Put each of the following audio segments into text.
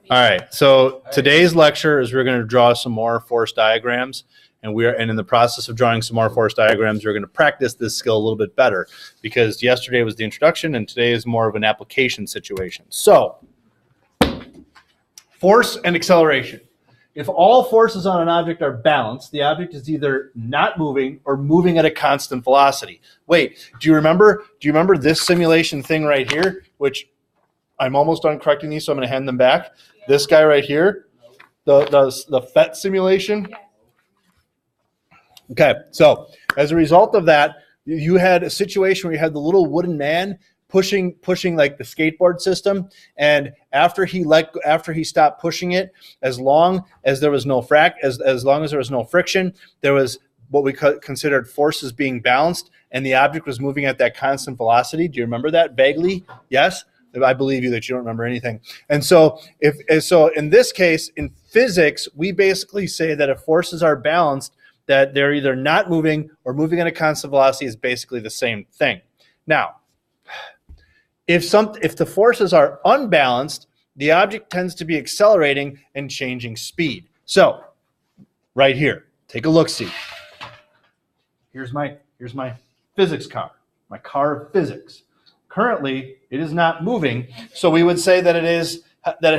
All right. So today's lecture is we're going to draw some more force diagrams, and in the process of drawing some more force diagrams, we're going to practice this skill a little bit better because yesterday was the introduction and today is more of an application situation. So force and acceleration. If all forces on an object are balanced, the object is either not moving or moving at a constant velocity. Wait, do you remember this simulation thing right here, which I'm almost done correcting these, so I'm going to hand them back. Yeah. This guy right here, the FET simulation. Okay, so as a result of that, you had a situation where you had the little wooden man pushing like the skateboard system, and after he stopped pushing it, as long as there was no friction, there was what we considered forces being balanced, and the object was moving at that constant velocity. Do you remember that vaguely? Yes, I believe you that you don't remember anything. And so in this case, in physics, we basically say that if forces are balanced, that they're either not moving or moving at a constant velocity is basically the same thing. Now, if the forces are unbalanced, the object tends to be accelerating and changing speed. So, right here, take a look-see. Here's my physics car, my car of physics. Currently, it is not moving, so we would say that it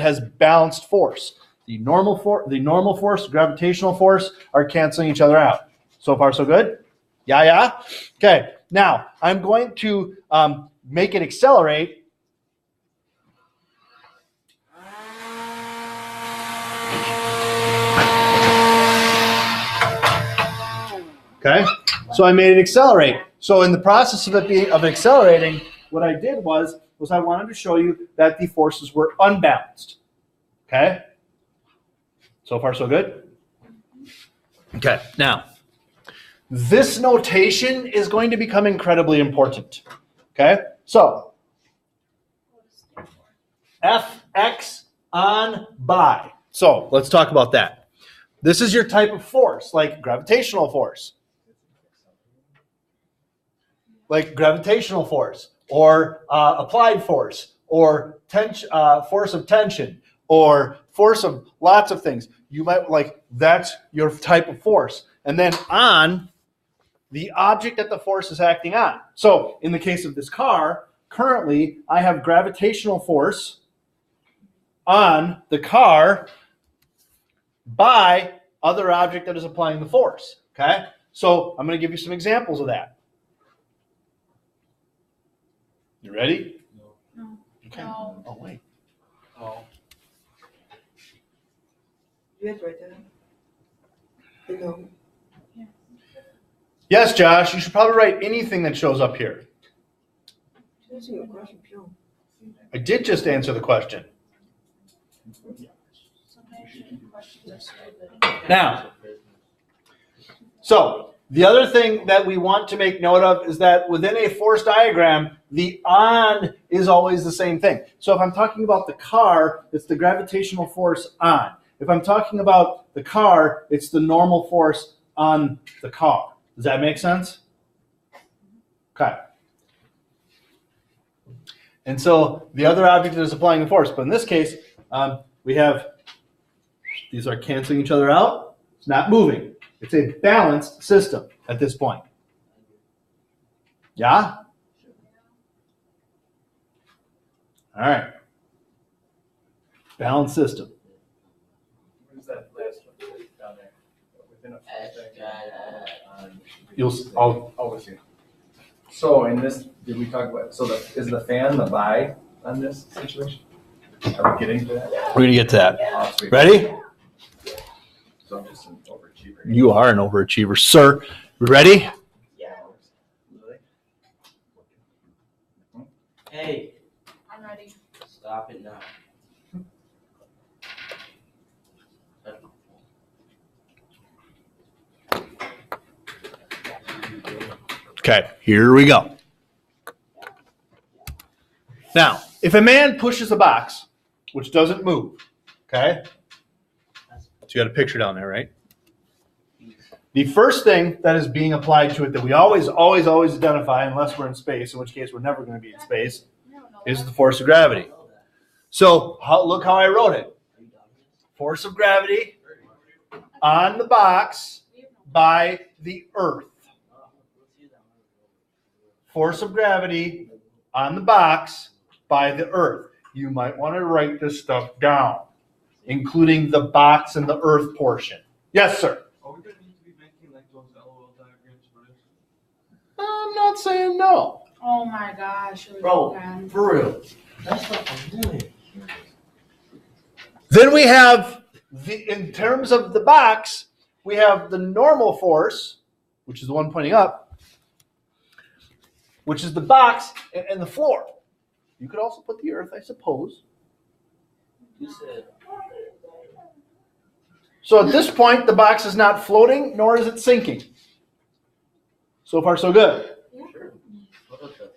has balanced force. The normal force, gravitational force are canceling each other out. So far, so good? Yeah? Okay, now I'm going to make it accelerate. Okay, so I made it accelerate. So in the process of accelerating, what I did was I wanted to show you that the forces were unbalanced. Okay, so far so good? Okay, now this notation is going to become incredibly important. Okay, so Fx on by. So let's talk about that. This is your type of force, like gravitational force. Or applied force, or force of tension, or force of lots of things. You might that's your type of force. And then on the object that the force is acting on. So in the case of this car, currently I have gravitational force on the car by other object that is applying the force. Okay? So I'm going to give you some examples of that. You ready? No. Okay. No. Oh, wait. Oh. You guys write that down? No. Yes, Josh, you should probably write anything that shows up here. I did just answer the question. Now, so the other thing that we want to make note of is that within a force diagram, the on is always the same thing. So if I'm talking about the car, it's the gravitational force on. If I'm talking about the car, it's the normal force on the car. Does that make sense? Okay. And so the other object is applying the force. But in this case, we have, these are canceling each other out. It's not moving. It's a balanced system at this point. Yeah? All right. Balanced system. Where's that last one down there? Within a I'll see. So in this, did we talk about, is the fan the by on this situation? Are we getting to that? We're going to get to that. Oh, sweet. Ready? So I'm just an overachiever. You are an overachiever, sir. Ready? Yeah. Really? Hey, I'm ready. stop it now. Okay, here we go. Now, if a man pushes a box, which doesn't move, okay? So you got a picture down there, right? The first thing that is being applied to it that we always identify, unless we're in space, in which case we're never going to be in space, is the force of gravity. So look how I wrote it. Force of gravity on the box by the earth. Force of gravity on the box by the earth. You might want to write this stuff down, including the box and the earth portion. Yes, sir. Are we going to need to be making like those LOL diagrams for this? I'm not saying no. Oh my gosh. Bro, for real. That's what I'm doing. Then we have in terms of the box, we have the normal force, which is the one pointing up, which is the box and the floor. You could also put the earth, I suppose. You said. So at this point, the box is not floating, nor is it sinking. So far, so good. Sure. What was the?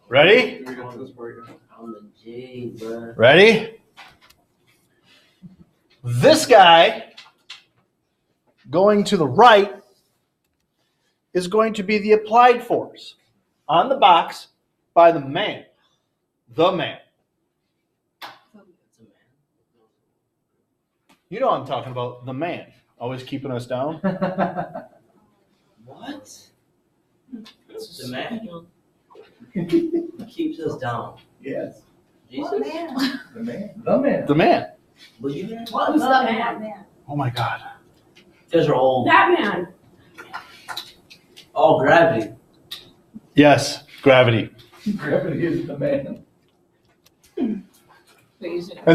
Ready? Here we go to this part. On the G, bro. Ready? This guy going to the right is going to be the applied force on the box by the man. The man. It's a man. You know I'm talking about the man. Always keeping us down. What? The man keeps us down. Yes. Jesus. man? The man. The man. The man. Boogeyman? Who's the man? Oh my God. You guys are old. That man. Oh, gravity. Yes, gravity. Gravity is the man. And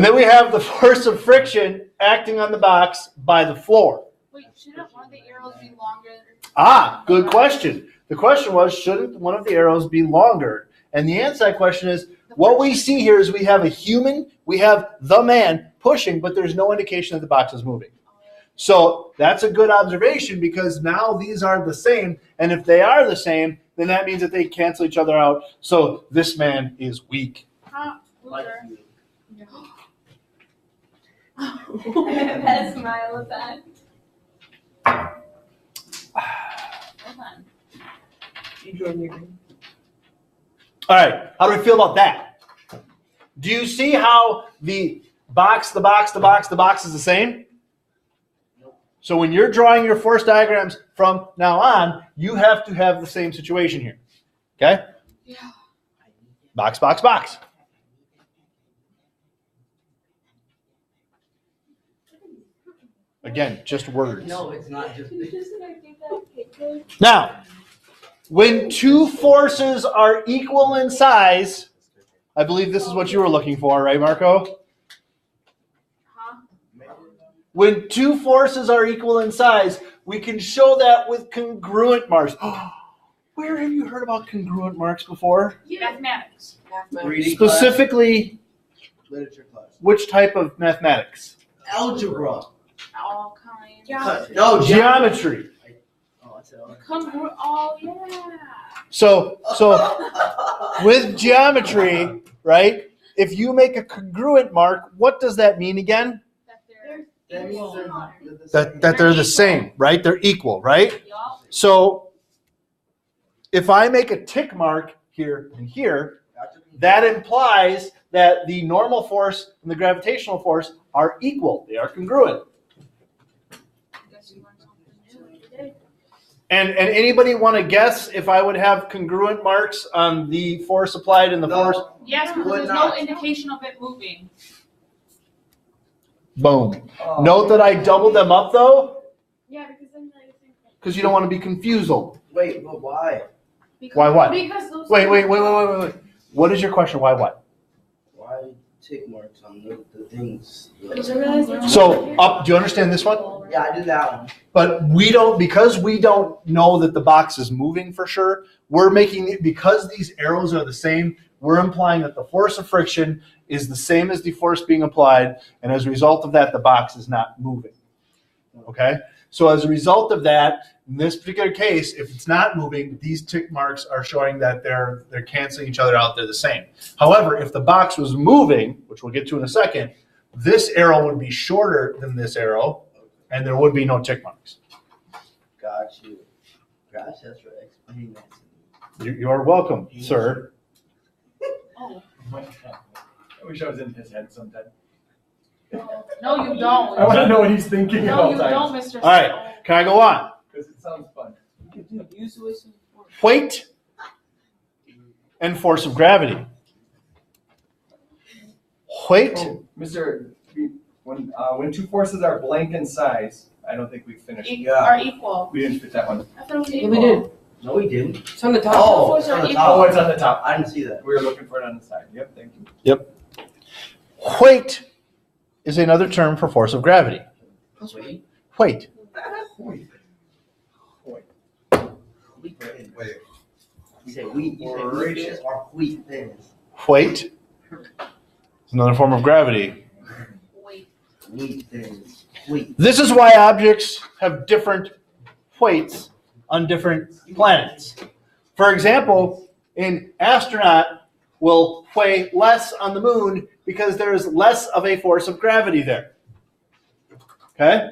then we have the force of friction acting on the box by the floor. Wait, shouldn't one of the arrows be longer? Ah, good question. The question was, shouldn't one of the arrows be longer? And the answer to that question is, what we see here is we have a human, we have the man pushing, but there's no indication that the box is moving. So that's a good observation because now these are the same. And if they are the same, then that means that they cancel each other out. So this man is weak. Huh? Like Loser. you. That smile with that. Hold on. All right. How do we feel about that? Do you see how the box is the same? So when you're drawing your force diagrams from now on, you have to have the same situation here. Okay? Yeah. Box, box, box. Again, just words. No, it's not just. Now, when two forces are equal in size, I believe this is what you were looking for, right, Marco? Huh? When two forces are equal in size, we can show that with congruent marks. Where have you heard about congruent marks before? Mathematics. 3D class, Specifically, literature class. which type of mathematics? Algebra. All kinds. No, Geometry. Oh, I said Oh, yeah. So with geometry, right? If you make a congruent mark, what does that mean again? That they're that means equal. That they're the same, right? They're equal, right? Yup. So if I make a tick mark here and here, that implies that the normal force and the gravitational force are equal. They are congruent. Guess you learned something new today. And anybody want to guess if I would have congruent marks on the force applied and the force? Yes, because Would there's not. no indication of it moving. Boom. Oh. Note that I doubled them up though, Yeah, because then like because you don't want to be confused. Wait, but why? Why what? because those Wait. What is your question? Why what? Why tick marks on the things? Because I realized they're So do you understand this one? Yeah, I did that one. But because we don't know that the box is moving for sure, we're making it, because these arrows are the same, we're implying that the force of friction is the same as the force being applied, and as a result of that, the box is not moving. Okay? So as a result of that, in this particular case, if it's not moving, these tick marks are showing that they're canceling each other out, they're the same. However, if the box was moving, which we'll get to in a second, this arrow would be shorter than this arrow, and there would be no tick marks. Got you. Gosh, that's for explaining that to me. You are welcome, sir. Oh, I wish I was in his head sometime. no, you don't. I want to know what he's thinking at No, all you times. don't, Mr. All right, can I go on? Because it sounds fun. Weight and force of gravity. Weight. Oh, Mr. When two forces are blank in size, I don't think we finished. Are equal. We didn't fit that one. I thought it was Yeah, equal. we did. No, we didn't. It's on the top. Oh, forces it's on are the equal. Oh, top. it's on the top. I didn't see that. We were looking for it on the side. Yep, thank you. Weight is another term for force of gravity. Wait. Weight. Wait. Wait. You said wheat. You said wheat thins or wheat thins? Weight is another form of gravity. Wait. Wheat thins. Wheat. This is why objects have different weights on different planets. For example, an astronaut will weigh less on the moon because there is less of a force of gravity there. Okay?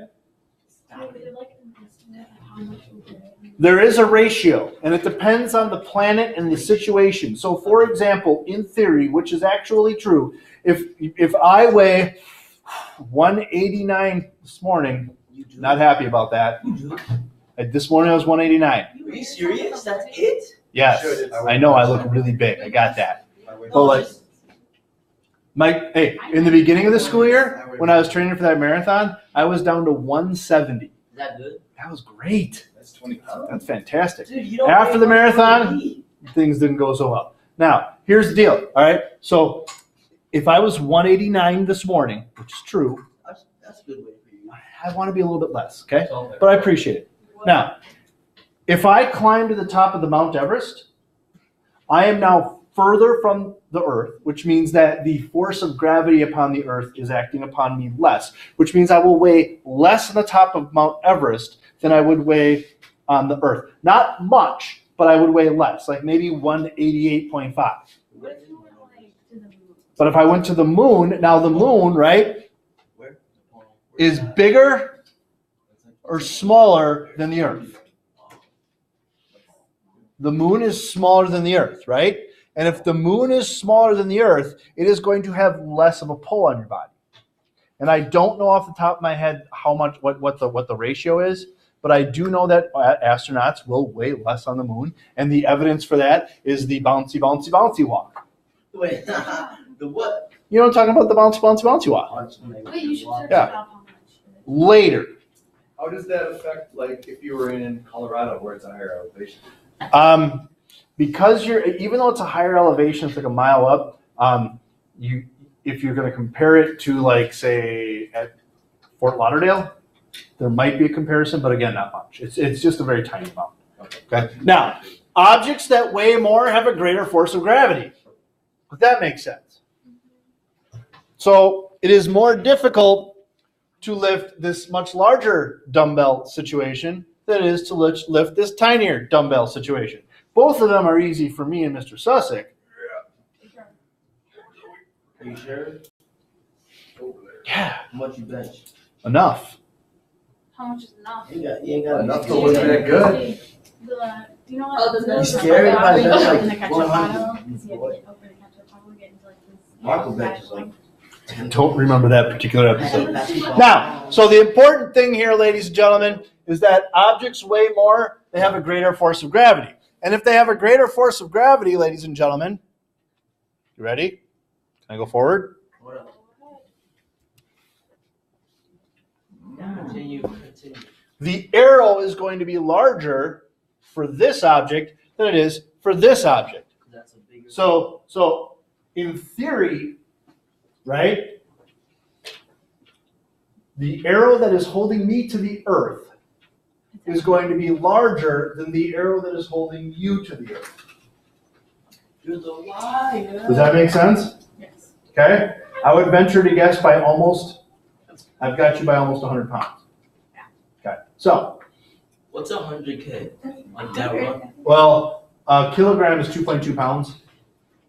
There is a ratio, and it depends on the planet and the situation. So, for example, in theory, which is actually true, if I weigh 189 this morning, You do. not happy about that. You do. This morning I was 189. Are you serious? That's it? Yes, I know I look really big. I got that. But like, hey, in the beginning of the school year, when I was training for that marathon, I was down to 170. Is that good? That was great. That's 20 pounds. That's fantastic. Dude, you don't After weigh the much marathon, more than me. things didn't go so well. Now, here's the deal. All right. So if I was 189 this morning, which is true, That's a good way for you. I want to be a little bit less. Okay. But I appreciate it. Now, if I climb to the top of the Mount Everest, I am now further from the Earth, which means that the force of gravity upon the Earth is acting upon me less, which means I will weigh less on the top of Mount Everest than I would weigh on the Earth. Not much, but I would weigh less, like maybe 188.5. What if you went like to the moon? But if I went to the moon, now the moon, right, Where? is bigger or smaller than the Earth. The moon is smaller than the Earth, right? And if the moon is smaller than the Earth, it is going to have less of a pull on your body. And I don't know off the top of my head how much what the ratio is, but I do know that astronauts will weigh less on the moon, and the evidence for that is the bouncy, bouncy, bouncy walk. Wait. The what? You know what I'm talking about? The bouncy, bouncy, bouncy walk. Wait, you should search Yeah. it up how much. Later. How does that affect, like, if you were in Colorado where it's a higher elevation? Because even though it's a higher elevation, it's like a mile up. If you're going to compare it to, like, say at Fort Lauderdale, there might be a comparison, but again, not much. It's just a very tiny amount. Okay. Now, objects that weigh more have a greater force of gravity. If that makes sense. So it is more difficult to lift this much larger dumbbell situation than it is to lift this tinier dumbbell situation. Both of them are easy for me and Mr. Sussick. Are you sure? Yeah, How much you bench? enough. How much is enough? You ain't got Enough to to look that good. Do you know Oh, what? the You scared if I bench Open the like ketchup 100? bottle, 'cause you have to open the ketchup bottle to get into like this. Marco bench is like I don't remember that particular episode. basketball. Now, so the important thing here, ladies and gentlemen, is that objects weigh more, they have a greater force of gravity. And if they have a greater force of gravity, ladies and gentlemen, you ready? Can I go forward? What else? Continue. The arrow is going to be larger for this object than it is for this object. That's a bigger. So in theory, right, the arrow that is holding me to the earth is going to be larger than the arrow that is holding you to the earth. You're the liar. Does that make sense? Yes. Okay? I would venture to guess by I've got you by almost 100 pounds. Okay. So, What's 100K? Like that one? well, a kilogram is 2.2 pounds.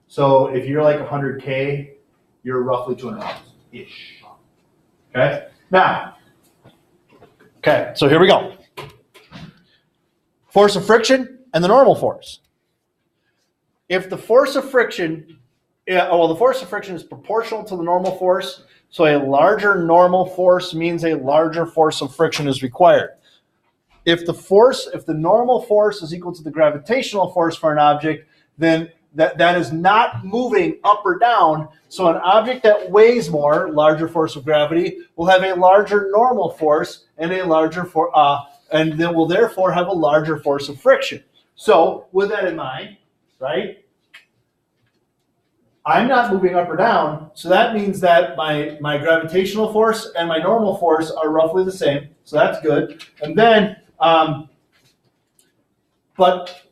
So if you're like 100K, you're roughly 200 pounds-ish. Okay? Now, so here we go. Force of friction and the normal force. if the force of friction, the force of friction is proportional to the normal force, so a larger normal force means a larger force of friction is required. If the normal force is equal to the gravitational force for an object, then that is not moving up or down. So an object that weighs more, larger force of gravity, will have a larger normal force and and then will therefore have a larger force of friction. So with that in mind, right? I'm not moving up or down, so that means that my gravitational force and my normal force are roughly the same. So that's good. And then, but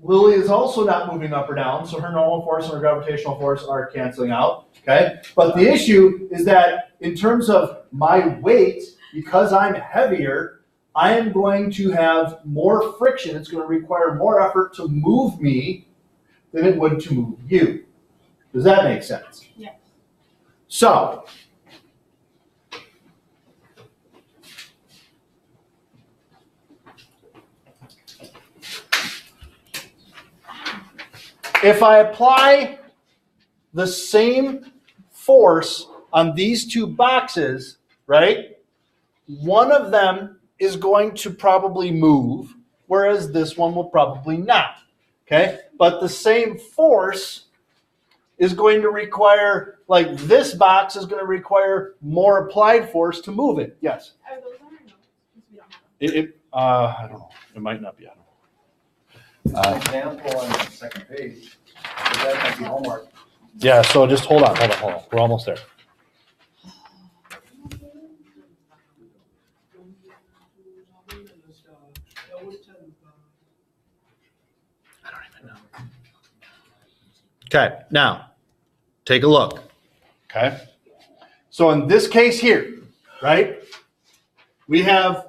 Lily is also not moving up or down, so her normal force and her gravitational force are canceling out. Okay, but the issue is that in terms of my weight, because I'm heavier, I am going to have more friction. It's going to require more effort to move me than it would to move you. Does that make sense? Yes. So, if I apply the same force on these two boxes, right, one of them is going to probably move, whereas this one will probably not. Okay? But the same force is going to require, like this box is going to require more applied force to move it. Yes? Are those on or no? Because we don't have them. I don't know. It might not be. I don't know. An example on the second page. So that might be homework. Yeah, so just hold on. We're almost there. I don't even know. Okay, now, take a look. Okay? So in this case here, right, we have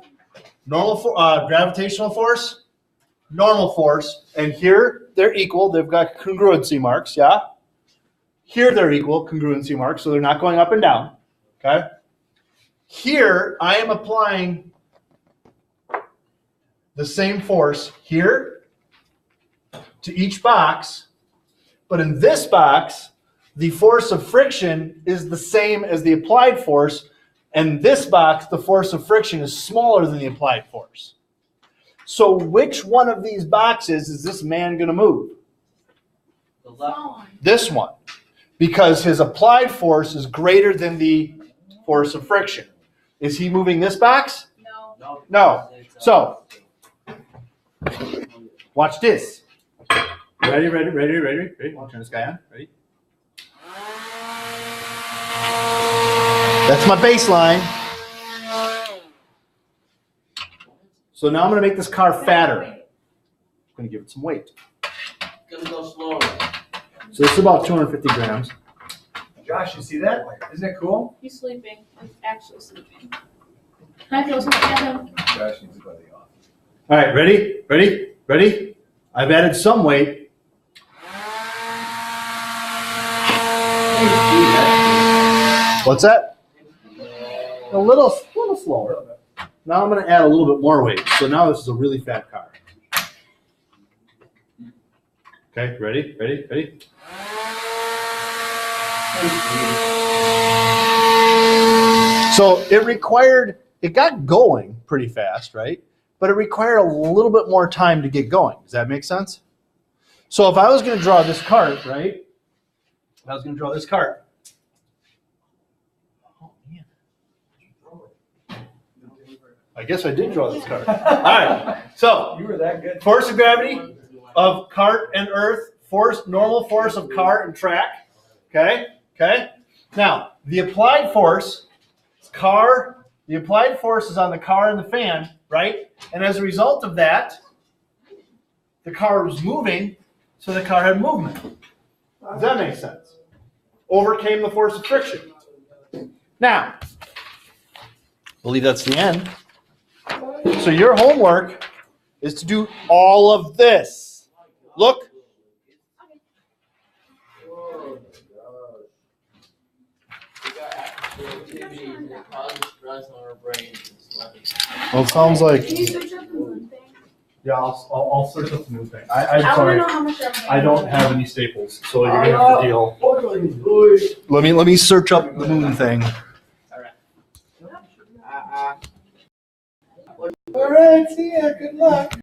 gravitational force, normal force, and here they're equal. They've got congruency marks, yeah? Here they're equal, congruency marks, so they're not going up and down, okay? Here, I am applying the same force here to each box, but in this box, the force of friction is the same as the applied force, and in this box, the force of friction is smaller than the applied force. So which one of these boxes is this man going to move? The left Small one. one. This one, because his applied force is greater than the force of friction. Is he moving this box? No. No. So, watch this. Ready? I'll turn this guy on. Ready? That's my baseline. So now I'm going to make this car fatter. I'm going to give it some weight. Gonna go slower. So this is about 250 grams. Josh, you see that? Isn't it cool? He's sleeping. He's actually sleeping. Can I throw something at him? Josh needs to go to the office. All right, ready? I've added some weight. What's that? A little slower. Now I'm going to add a little bit more weight. So now this is a really fat car. Okay, ready? So it got going pretty fast, right? But it required a little bit more time to get going. Does that make sense? So if I was going to draw this cart, right? Oh, man. I guess I did draw this cart. All right. So You were that good. force of gravity of cart and earth, normal force of car and track. Okay. Now, the applied force is the applied force is on the car and the fan, right? And as a result of that, the car was moving, so the car had movement. Does that make sense? Overcame the force of friction. Now, I believe that's the end. So your homework is to do all of this. Look. Well, it sounds like Can you switch up the moon thing? Yeah, I'll search up the moon thing. I'm I wanna sorry. know how much you're. I don't have any staples, so you're gonna have to deal. Let me search up the moon thing. Uh-uh. All right, see ya. Good luck.